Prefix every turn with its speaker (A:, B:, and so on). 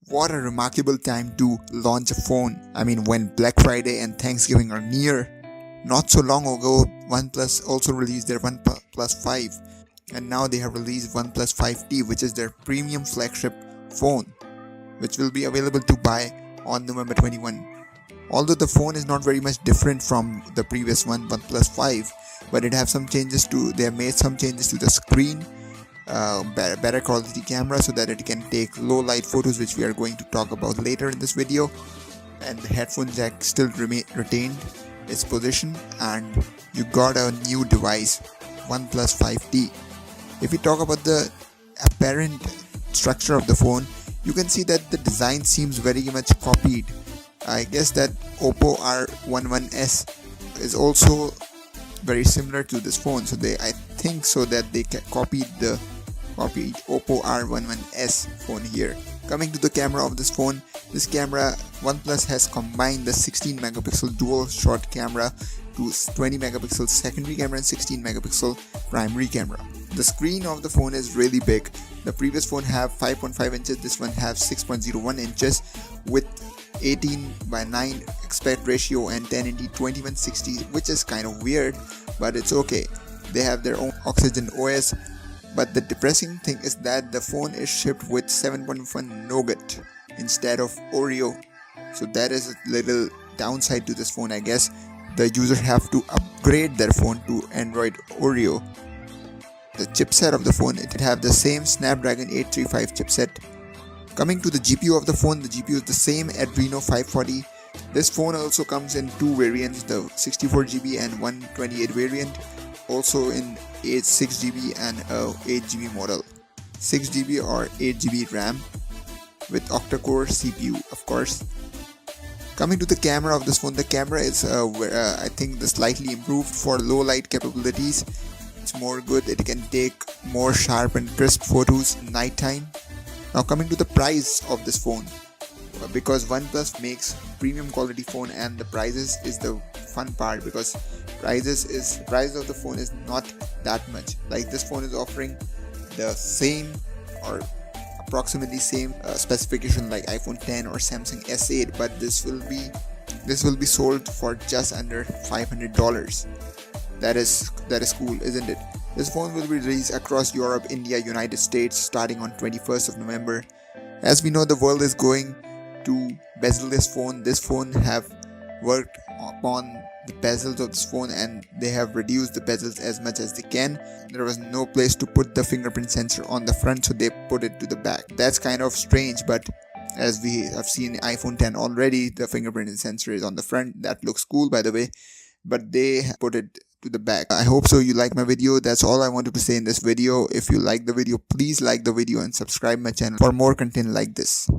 A: What a remarkable time to launch a phone. I mean, when Black Friday and Thanksgiving are near. Not so long ago, OnePlus also released their OnePlus 5, and now they have released OnePlus 5T, which is their premium flagship phone, which will be available to buy on November 21. Although the phone is not very much different from the previous one, OnePlus 5, but they have made some changes to the screen, better quality camera so that it can take low light photos, which we are going to talk about later in this video. And the headphone jack still retained its position, and you got a new device, OnePlus 5T. If we talk about the apparent structure of the phone, you can see that the design seems very much copied. I guess that Oppo R11s is also very similar to this phone, so I think so that they copied Oppo R11s phone here. Coming to the camera of this phone, this camera, OnePlus has combined the 16 megapixel dual shot camera to 20 megapixel secondary camera and 16 megapixel primary camera. The screen of the phone is really big. The previous phone have 5.5 inches, this one have 6.01 inches with 18 by 9 aspect ratio and 1080 2160, which is kind of weird, but it's okay. They have their own Oxygen OS, but the depressing thing is that the phone is shipped with 7.1 Nougat instead of Oreo. So that is a little downside to this phone, I guess. The user have to upgrade their phone to Android Oreo. The chipset of the phone, it have the same Snapdragon 835 chipset. Coming to the GPU of the phone, the GPU is the same Adreno 540. This phone also comes in two variants, the 64GB and 128 variant, also in 6GB and 8GB model, 6GB or 8GB RAM with octa-core CPU, of course. Coming to the camera of this phone, the camera is I think slightly improved for low light capabilities. It's more good, it can take more sharp and crisp photos in night time. Now coming to the price of this phone, because OnePlus makes premium quality phone and the prices is the fun part, because price of the phone is not that much. Like this phone is offering the same or approximately same specification like iPhone 10 or Samsung S8, but this will be sold for just under $500. That is cool, isn't it? This phone will be released across Europe, India, United States starting on 21st of November. As we know, the world is going to bezel this phone. This phone have worked upon the bezels of this phone and they have reduced the bezels as much as they can. There was no place to put the fingerprint sensor on the front, so they put it to the back. That's kind of strange, but as we have seen iPhone 10 already, the fingerprint sensor is on the front. That looks cool, by the way, but they put it to the back. I hope so you like my video. That's all I wanted to say in this video. If you like the video, please like the video and subscribe my channel for more content like this.